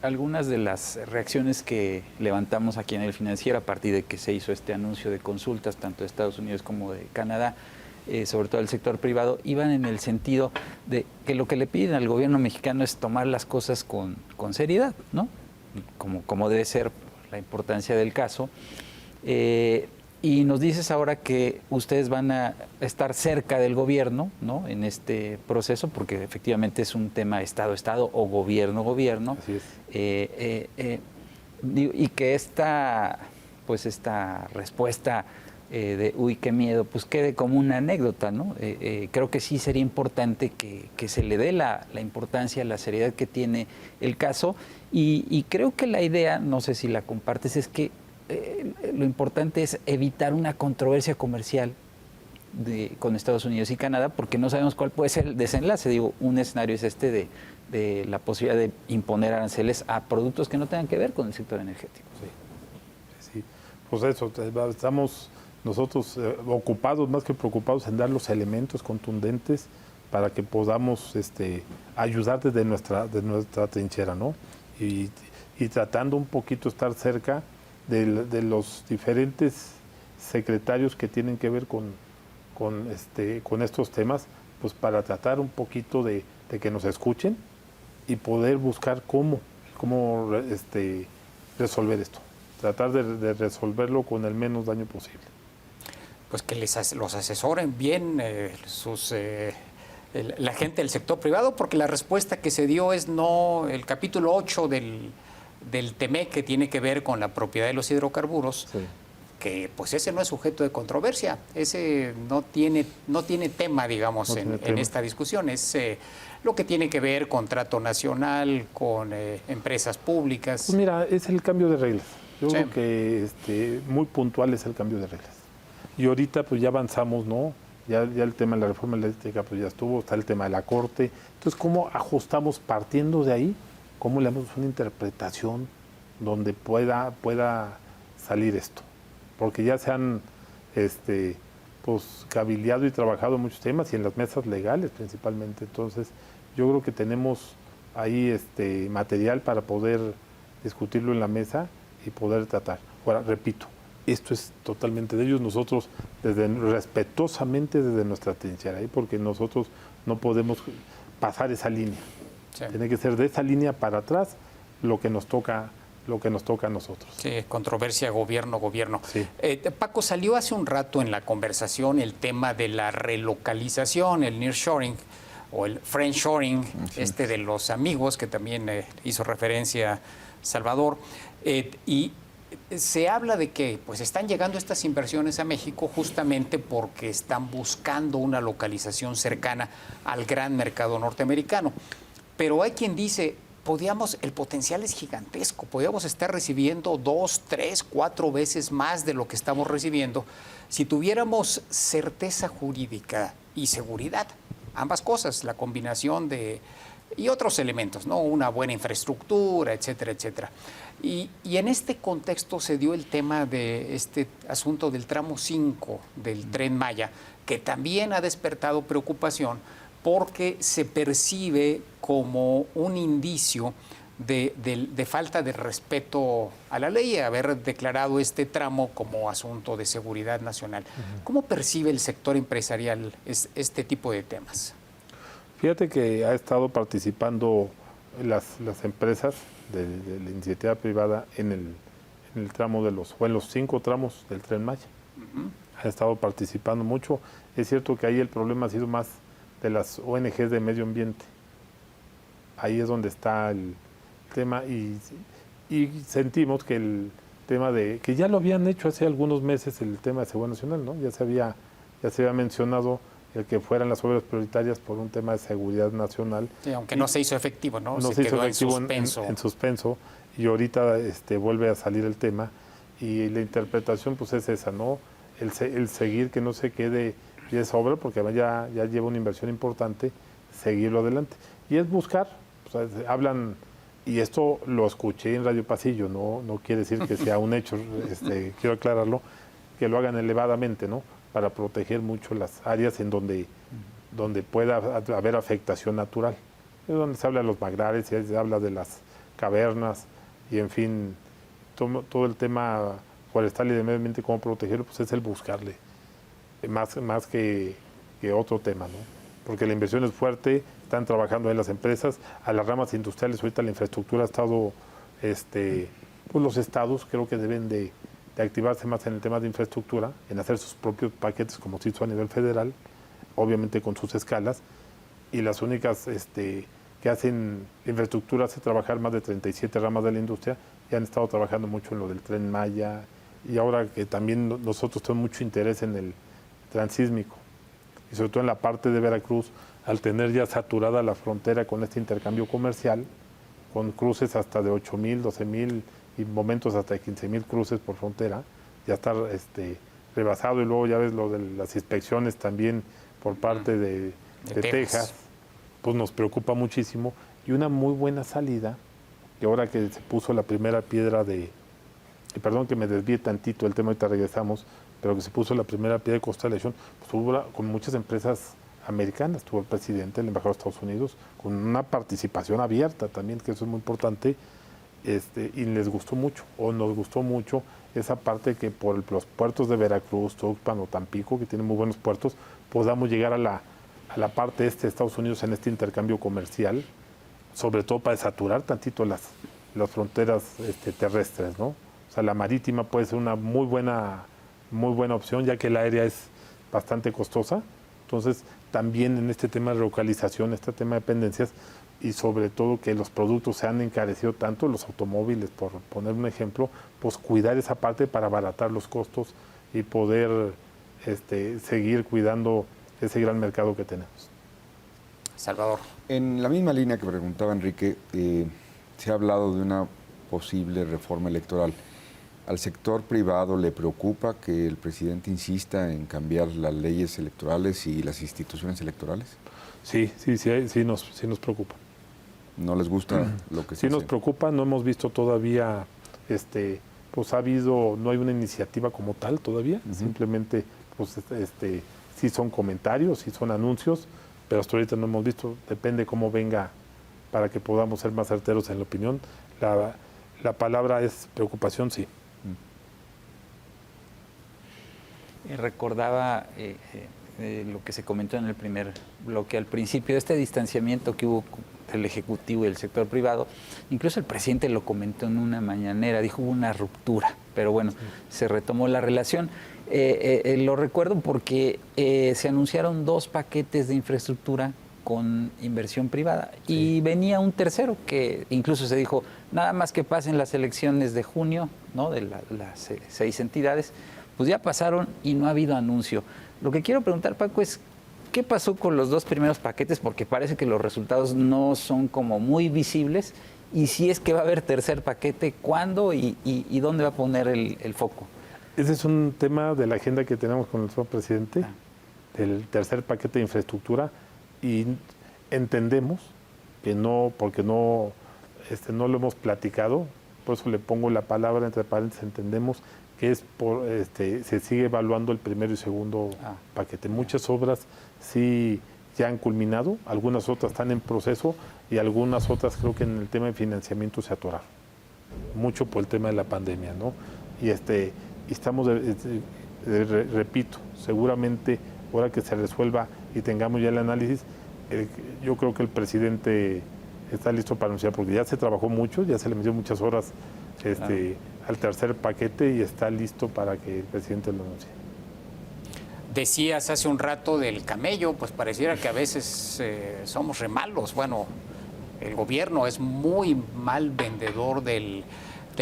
S4: algunas de las reacciones que levantamos aquí en El Financiero a partir de que se hizo este anuncio de consultas, tanto de Estados Unidos como de Canadá, sobre todo el sector privado, iban en el sentido de que lo que le piden al gobierno mexicano es tomar las cosas con seriedad, ¿no? Como debe ser la importancia del caso. Y nos dices ahora que ustedes van a estar cerca del gobierno, ¿no? En este proceso, porque efectivamente es un tema Estado-Estado o gobierno-gobierno.
S2: Así es.
S4: Y que esta respuesta de uy, qué miedo, pues quede como una anécdota, ¿no? Creo que sí sería importante que se le dé la importancia, la seriedad que tiene el caso. Y creo que la idea, no sé si la compartes, es que lo importante es evitar una controversia comercial con Estados Unidos y Canadá, porque no sabemos cuál puede ser el desenlace. Digo, un escenario es este de la posibilidad de imponer aranceles a productos que no tengan que ver con el sector energético.
S2: Sí. Pues eso, estamos nosotros ocupados, más que preocupados, en dar los elementos contundentes para que podamos ayudar desde nuestra trinchera, ¿no? Y tratando un poquito estar cerca de los diferentes secretarios que tienen que ver con estos temas, pues para tratar un poquito de que nos escuchen y poder buscar cómo resolver esto. Tratar de resolverlo con el menos daño posible.
S1: Pues que los asesoren bien la gente del sector privado, porque la respuesta que se dio es no. El capítulo 8 del TEMEC, que tiene que ver con la propiedad de los hidrocarburos, sí, que pues ese no es sujeto de controversia, ese no tiene tema, digamos, en esta discusión. Es lo que tiene que ver contrato nacional con empresas públicas.
S2: Pues mira, es el cambio de reglas. Yo creo que muy puntual es el cambio de reglas. Y ahorita pues ya avanzamos, ¿no? Ya el tema de la reforma eléctrica pues ya estuvo, está el tema de la Corte. Entonces, ¿cómo ajustamos partiendo de ahí? ¿Cómo le damos una interpretación donde pueda salir esto? Porque ya se han pues cabildeado y trabajado muchos temas y en las mesas legales principalmente. Entonces, yo creo que tenemos ahí material para poder discutirlo en la mesa y poder tratar. Ahora, repito, esto es totalmente de ellos. Nosotros, respetuosamente desde nuestra trinchera, porque nosotros no podemos pasar esa línea. Sí. Tiene que ser de esa línea para atrás lo que nos toca a nosotros.
S1: Sí, controversia gobierno.
S2: Sí.
S1: Paco, salió hace un rato en la conversación el tema de la relocalización, el nearshoring o el friendshoring, sí, de los amigos, que también hizo referencia Salvador, y se habla de que pues están llegando estas inversiones a México justamente porque están buscando una localización cercana al gran mercado norteamericano. Pero hay quien dice, el potencial es gigantesco, podríamos estar recibiendo 2, 3, 4 veces más de lo que estamos recibiendo si tuviéramos certeza jurídica y seguridad. Ambas cosas, la combinación y otros elementos, ¿no? Una buena infraestructura, etcétera, etcétera. Y en este contexto se dio el tema de este asunto del tramo 5 del Tren Maya, que también ha despertado preocupación porque se percibe como un indicio de falta de respeto a la ley, haber declarado este tramo como asunto de seguridad nacional. ¿Cómo percibe el sector empresarial este tipo de temas?
S2: Fíjate que ha estado participando las empresas de la iniciativa privada en el tramo en los 5 tramos del Tren Maya. Ha estado participando mucho. Es cierto que ahí el problema ha sido más de las ONGs de medio ambiente. Ahí es donde está el tema y sentimos que el tema que ya lo habían hecho hace algunos meses, el tema de seguridad nacional, ¿no? Ya se había mencionado el que fueran las obras prioritarias por un tema de seguridad nacional.
S1: Sí, aunque no se hizo efectivo, ¿no?
S2: No se hizo efectivo en suspenso, y ahorita vuelve a salir el tema, y la interpretación pues es esa, ¿no? El seguir, que no se quede y es obra, porque ya lleva una inversión importante, seguirlo adelante. Y es buscar, hablan, y esto lo escuché en Radio Pasillo, no quiere decir que sea un hecho, quiero aclararlo, que lo hagan elevadamente, ¿no? Para proteger mucho las áreas en donde pueda haber afectación natural. Es donde se habla de los manglares, se habla de las cavernas, y en fin, todo el tema forestal y de medio ambiente, cómo protegerlo, pues es el buscarle. Más que otro tema, ¿no? Porque la inversión es fuerte, están trabajando en las empresas, a las ramas industriales, ahorita la infraestructura ha estado, pues los estados creo que deben de activarse más en el tema de infraestructura, en hacer sus propios paquetes como se hizo a nivel federal, obviamente con sus escalas, y las únicas que hacen infraestructura hace trabajar más de 37 ramas de la industria, y han estado trabajando mucho en lo del Tren Maya, y ahora que también nosotros tenemos mucho interés en el transísmico, y sobre todo en la parte de Veracruz, al tener ya saturada la frontera con este intercambio comercial, con cruces hasta de 8,000, 12,000 y momentos hasta de 15,000 cruces por frontera, ya está rebasado, y luego ya ves lo de las inspecciones también por parte de Texas, pues nos preocupa muchísimo, y una muy buena salida, que ahora que se puso la primera piedra y perdón que me desvíe tantito el tema, ahorita regresamos, pero que se puso la primera piedra de Constellation, pues hubo con muchas empresas americanas, tuvo el presidente, el embajador de Estados Unidos, con una participación abierta también, que eso es muy importante, y les gustó mucho, o nos gustó mucho esa parte que por los puertos de Veracruz, Tuxpan o Tampico, que tienen muy buenos puertos, podamos llegar a la parte de Estados Unidos en este intercambio comercial, sobre todo para saturar tantito las fronteras terrestres, ¿no? O sea, la marítima puede ser una muy buena opción, ya que la aérea es bastante costosa. Entonces, también en este tema de localización, este tema de dependencias, y sobre todo que los productos se han encarecido tanto, los automóviles, por poner un ejemplo, pues cuidar esa parte para abaratar los costos y poder seguir cuidando ese gran mercado que tenemos.
S1: Salvador.
S3: En la misma línea que preguntaba Enrique, se ha hablado de una posible reforma electoral. ¿Al sector privado le preocupa que el presidente insista en cambiar las leyes electorales y las instituciones electorales?
S2: Sí nos preocupa.
S3: ¿No les gusta lo que se
S2: Sí nos
S3: hace?
S2: preocupa, no hemos visto todavía, pues no hay una iniciativa como tal todavía, simplemente pues sí son comentarios, sí son anuncios, pero hasta ahorita no hemos visto, depende cómo venga para que podamos ser más certeros en la opinión. La palabra es preocupación, sí.
S4: Recordaba lo que se comentó en el primer bloque al principio, este distanciamiento que hubo del Ejecutivo y del sector privado. Incluso el presidente lo comentó en una mañanera, dijo hubo una ruptura, pero bueno, se retomó la relación. Lo recuerdo porque se anunciaron 2 paquetes de infraestructura con inversión privada y venía un tercero que incluso se dijo, nada más que pasen las elecciones de junio, ¿no? De las 6 entidades, pues ya pasaron y no ha habido anuncio. Lo que quiero preguntar, Paco, es ¿qué pasó con los 2 primeros paquetes? Porque parece que los resultados no son como muy visibles. Y si es que va a haber tercer paquete, ¿cuándo y dónde va a poner el foco?
S2: Ese es un tema de la agenda que tenemos con el señor presidente, del tercer paquete de infraestructura, y entendemos que no, porque no lo hemos platicado, por eso le pongo la palabra entre paréntesis, entendemos que es se sigue evaluando el primero y segundo paquete. Muchas obras sí ya han culminado, algunas otras están en proceso y algunas otras creo que en el tema de financiamiento se atoraron. Mucho por el tema de la pandemia, ¿no? Y estamos, repito, seguramente ahora que se resuelva y tengamos ya el análisis, yo creo que el presidente está listo para anunciar, porque ya se trabajó mucho, ya se le metió muchas horas al tercer paquete y está listo para que el presidente lo anuncie.
S1: Decías hace un rato del camello, pues pareciera que a veces somos re malos. Bueno, el gobierno es muy mal vendedor del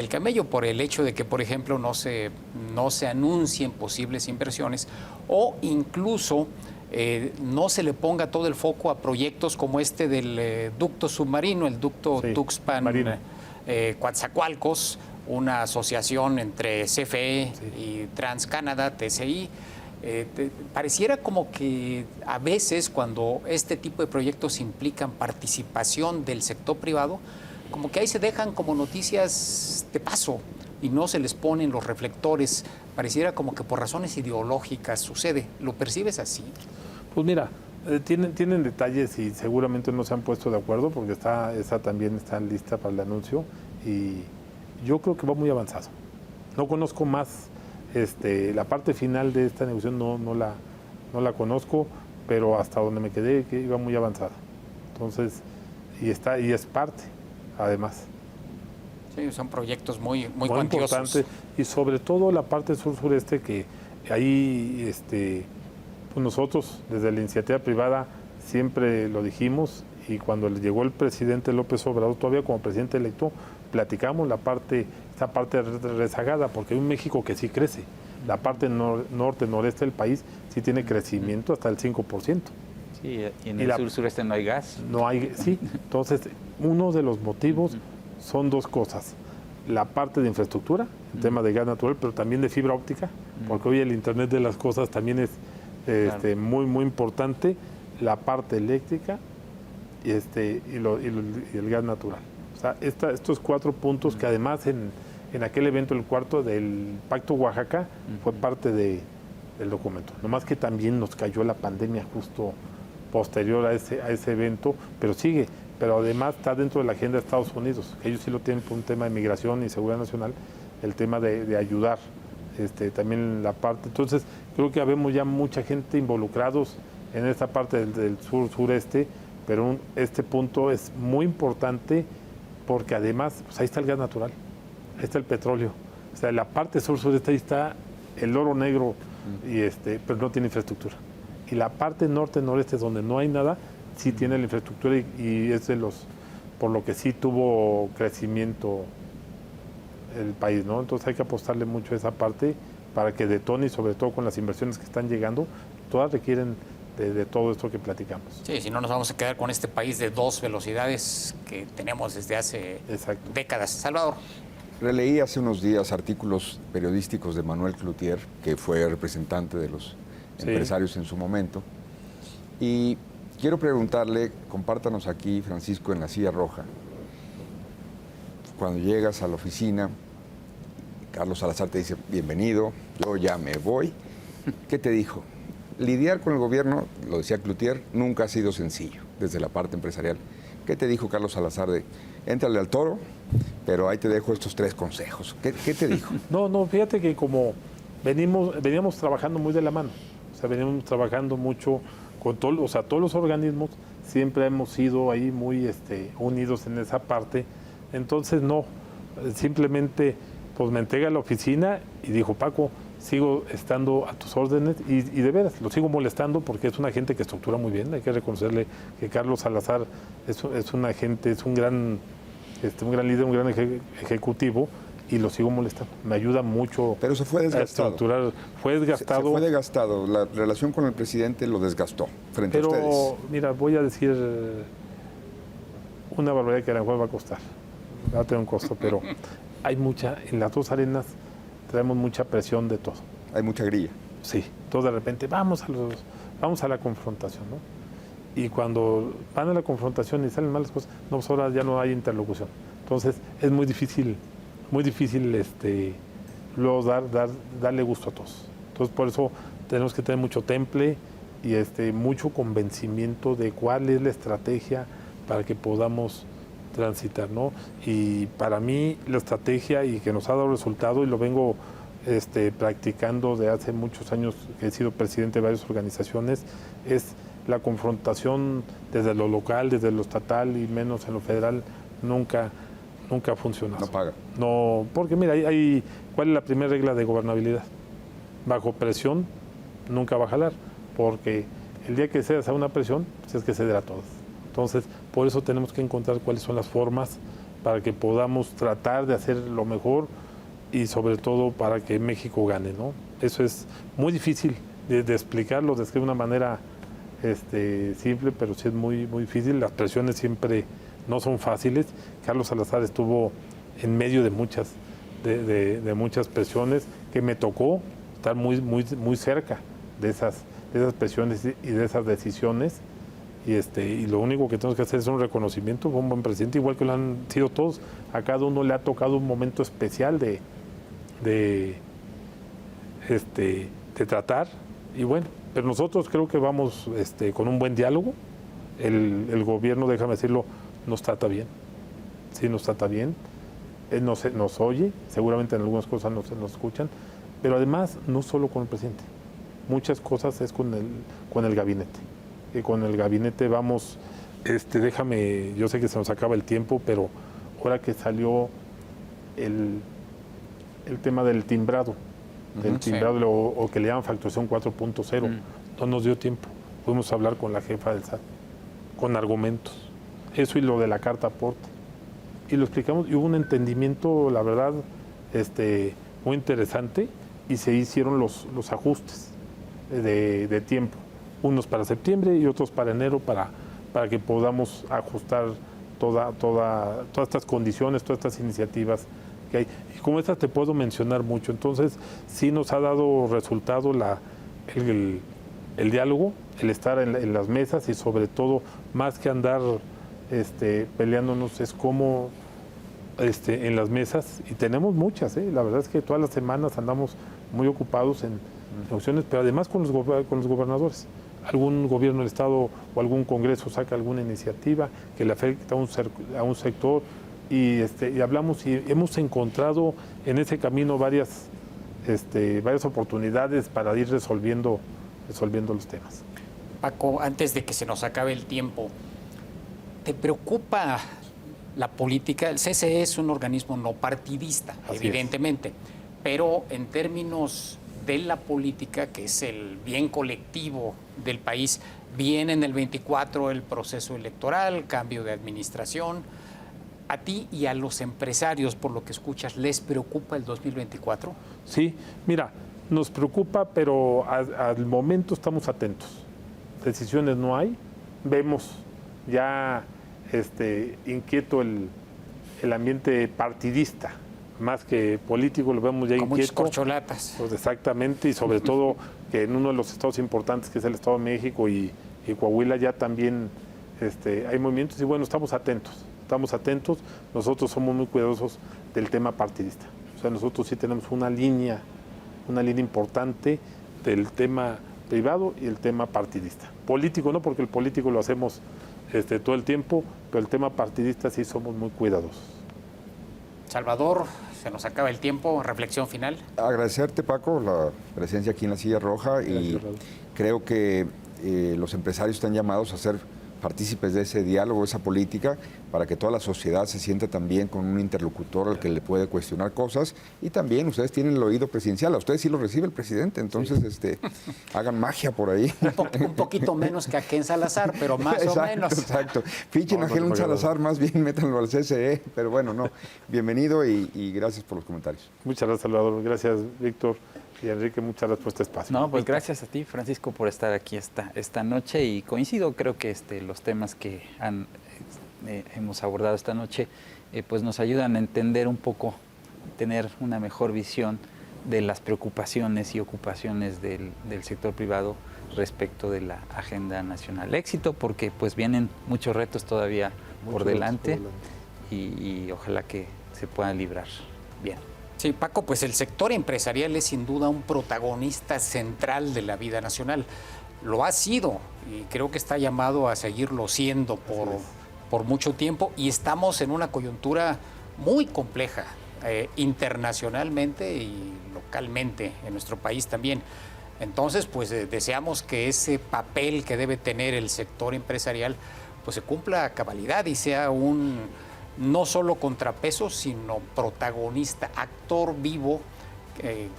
S1: camello por el hecho de que, por ejemplo, no se anuncien posibles inversiones o incluso no se le ponga todo el foco a proyectos como este del ducto submarino, el ducto Tuxpan-Coatzacoalcos, una asociación entre CFE y TransCanada, TCI. Pareciera como que a veces cuando este tipo de proyectos implican participación del sector privado, como que ahí se dejan como noticias de paso y no se les ponen los reflectores. Pareciera como que por razones ideológicas sucede. ¿Lo percibes así?
S2: Pues mira, tienen detalles y seguramente no se han puesto de acuerdo porque esa también está lista para el anuncio y yo creo que va muy avanzado. No conozco más la parte final de esta negociación, no la conozco, pero hasta donde me quedé que iba muy avanzada. Entonces, y es parte, además.
S1: Sí, son proyectos muy cuantiosos.
S2: Importante, y sobre todo la parte sur-sureste que ahí pues nosotros desde la iniciativa privada siempre lo dijimos y cuando le llegó el presidente López Obrador, todavía como presidente electo, platicamos esta parte rezagada, porque hay un México que sí crece. La parte norte-noreste del país sí tiene crecimiento hasta el 5%.
S4: Sí, y en el sur-sureste no hay gas.
S2: No hay, sí. Entonces, uno de los motivos son 2 cosas. La parte de infraestructura, el tema de gas natural, pero también de fibra óptica, porque hoy el Internet de las cosas también es muy, muy importante. La parte eléctrica y el gas natural. O sea, estos 4 puntos que además en aquel evento, el cuarto del Pacto Oaxaca, fue parte del documento. Nomás que también nos cayó la pandemia justo posterior a ese evento, pero sigue. Pero además está dentro de la agenda de Estados Unidos, que ellos sí lo tienen por un tema de migración y seguridad nacional, el tema de ayudar también la parte. Entonces, creo que habemos ya mucha gente involucrados en esta parte del sur-sureste pero este punto es muy importante porque además, pues ahí está el gas natural, ahí está el petróleo. O sea, la parte sur-sureste ahí está el oro negro, pero no tiene infraestructura. Y la parte norte-noreste, donde no hay nada, sí tiene la infraestructura y es de los, por lo que sí tuvo crecimiento el país, ¿no? Entonces hay que apostarle mucho a esa parte para que detone y sobre todo con las inversiones que están llegando, todas requieren de todo esto que platicamos.
S1: Sí, si no nos vamos a quedar con este país de 2 velocidades que tenemos desde hace décadas. Salvador.
S3: Releí hace unos días artículos periodísticos de Manuel Cloutier, que fue representante de los empresarios en su momento, y quiero preguntarle, compártanos aquí, Francisco, en la silla roja, cuando llegas a la oficina, Carlos Salazar te dice, bienvenido, yo ya me voy, ¿qué te dijo? Lidiar con el gobierno, lo decía Cloutier, nunca ha sido sencillo desde la parte empresarial. ¿Qué te dijo Carlos Salazar de, éntrale al toro, pero ahí te dejo estos 3 consejos? ¿Qué te dijo?
S2: No, fíjate que como veníamos trabajando muy de la mano, o sea, veníamos trabajando mucho con todos los organismos, siempre hemos sido ahí muy unidos en esa parte, entonces no, simplemente pues me entrega a la oficina y dijo, Paco, sigo estando a tus órdenes y de veras, lo sigo molestando porque es una gente que estructura muy bien, hay que reconocerle que Carlos Salazar es una gente, es un gran líder, un gran ejecutivo y lo sigo molestando, me ayuda mucho.
S3: Pero se fue desgastado.
S2: A estructurar, fue desgastado.
S3: Se fue desgastado, la relación con el presidente lo desgastó frente a ustedes.
S2: Pero mira, voy a decir una barbaridad que a lo mejor va a costar, va a tener un costo, pero hay mucha, en las 2 arenas traemos mucha presión de todo.
S3: Hay mucha grilla.
S2: Sí, entonces de repente vamos a la confrontación, ¿no? Y cuando van a la confrontación y salen malas cosas, no, pues ahora ya no hay interlocución. Entonces es muy difícil luego darle gusto a todos. Entonces por eso tenemos que tener mucho temple y mucho convencimiento de cuál es la estrategia para que podamos transitar, ¿no? Y para mí la estrategia y que nos ha dado resultado y lo vengo practicando de hace muchos años que he sido presidente de varias organizaciones es la confrontación desde lo local, desde lo estatal y menos en lo federal nunca ha funcionado.
S3: No paga.
S2: No, porque mira, ¿cuál es la primera regla de gobernabilidad? Bajo presión nunca va a jalar, porque el día que cedas a una presión, pues es que ceder a todas. Entonces, por eso tenemos que encontrar cuáles son las formas para que podamos tratar de hacer lo mejor y sobre todo para que México gane, ¿no? Eso es muy difícil de explicarlo, de escribir de una manera simple, pero sí es muy, muy difícil. Las presiones siempre no son fáciles. Carlos Salazar estuvo en medio de muchas presiones que me tocó estar muy, muy, muy cerca de esas presiones y de esas decisiones. Y lo único que tenemos que hacer es un reconocimiento, fue un buen presidente, igual que lo han sido todos. A cada uno le ha tocado un momento especial de tratar. Y bueno, pero nosotros creo que vamos con un buen diálogo. El gobierno, déjame decirlo, nos trata bien. Sí, nos trata bien. Él nos oye, seguramente en algunas cosas nos escuchan, pero además no solo con el presidente. Muchas cosas es con el gabinete. Y con el gabinete vamos, yo sé que se nos acaba el tiempo, pero ahora que salió el tema del timbrado, o que le llaman facturación 4.0, no nos dio tiempo. Pudimos hablar con la jefa del SAT, con argumentos. Eso y lo de la carta aporte. Y lo explicamos y hubo un entendimiento, la verdad, muy interesante y se hicieron los ajustes de tiempo. Unos para septiembre y otros para enero para que podamos ajustar todas estas condiciones, todas estas iniciativas que hay. Y como estas te puedo mencionar mucho. Entonces, sí nos ha dado resultado el diálogo, el estar en las mesas y sobre todo, más que andar peleándonos, es como en las mesas, y tenemos muchas, la verdad es que todas las semanas andamos muy ocupados en funciones, pero además con los gobernadores. Algún gobierno del Estado o algún congreso saca alguna iniciativa que le afecta a un sector y hablamos y hemos encontrado en ese camino varias oportunidades para ir resolviendo los temas.
S1: Paco, antes de que se nos acabe el tiempo, ¿Te preocupa la política? El CCE es un organismo no partidista,
S2: Así
S1: evidentemente, pero en términos de la política, que es el bien colectivo del país, viene en el 24 el proceso electoral, cambio de administración. ¿A ti y a los empresarios, por lo que escuchas, les preocupa el 2024?
S2: Sí, mira, nos preocupa, pero al momento estamos atentos. Decisiones no hay. Vemos ya inquieto el ambiente partidista, más que político, lo vemos ya
S1: Con muchas
S2: inquieto.
S1: corcholatas.
S2: Pues exactamente, y sobre todo que en uno de los estados importantes, que es el Estado de México y Coahuila, ya también hay movimientos y bueno, estamos atentos. Nosotros somos muy cuidadosos del tema partidista. O sea, nosotros sí tenemos una línea importante del tema privado y el tema partidista. Político no, porque el político lo hacemos todo el tiempo, pero el tema partidista sí somos muy cuidadosos.
S1: Salvador, se nos acaba el tiempo. Reflexión final.
S3: Agradecerte, Paco, la presencia aquí en la Silla Roja. Y
S2: Gracias, Raúl.
S3: creo que los empresarios están llamados a ser partícipes de ese diálogo, esa política, para que toda la sociedad se sienta también con un interlocutor al que le puede cuestionar cosas. Y también ustedes tienen el oído presidencial, a ustedes sí lo recibe el presidente, entonces hagan magia por ahí.
S1: Un poquito menos que a Ken Salazar, pero más
S3: Exacto,
S1: o menos.
S3: Exacto. Fichen
S2: No,
S3: a
S2: no
S3: Ken
S2: se puede
S3: Salazar, más bien métanlo al CCE, pero bueno, no. Bienvenido y gracias por los comentarios.
S2: Muchas gracias, Salvador. Gracias, Víctor y Enrique. Muchas gracias por este espacio.
S4: No, pues gracias a ti, Francisco, por estar aquí esta noche y coincido, creo que los temas que hemos abordado esta noche pues nos ayudan a entender un poco, tener una mejor visión de las preocupaciones y ocupaciones del sector privado respecto de la agenda nacional. Éxito porque pues vienen muchos retos todavía por delante y ojalá que se puedan librar bien.
S1: Sí, Paco, pues el sector empresarial es sin duda un protagonista central de la vida nacional. Lo ha sido y creo que está llamado a seguirlo siendo por mucho tiempo y estamos en una coyuntura muy compleja internacionalmente y localmente en nuestro país también. Entonces, pues deseamos que ese papel que debe tener el sector empresarial pues se cumpla a cabalidad y sea un no solo contrapeso, sino protagonista, actor vivo,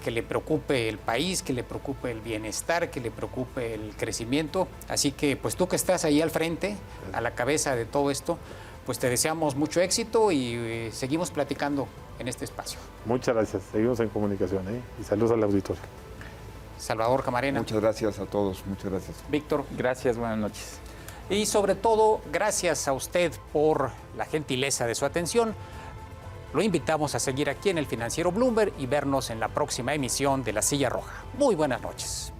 S1: que le preocupe el país, que le preocupe el bienestar, que le preocupe el crecimiento. Así que pues tú que estás ahí al frente, a la cabeza de todo esto, pues te deseamos mucho éxito y seguimos platicando en este espacio.
S2: Muchas gracias. Seguimos en comunicación y saludos al auditorio.
S1: Salvador Camarena.
S3: Muchas gracias a todos, muchas gracias.
S1: Víctor.
S4: Gracias, buenas noches.
S1: Y sobre todo, gracias a usted por la gentileza de su atención. Lo invitamos a seguir aquí en el Financiero Bloomberg y vernos en la próxima emisión de La Silla Roja. Muy buenas noches.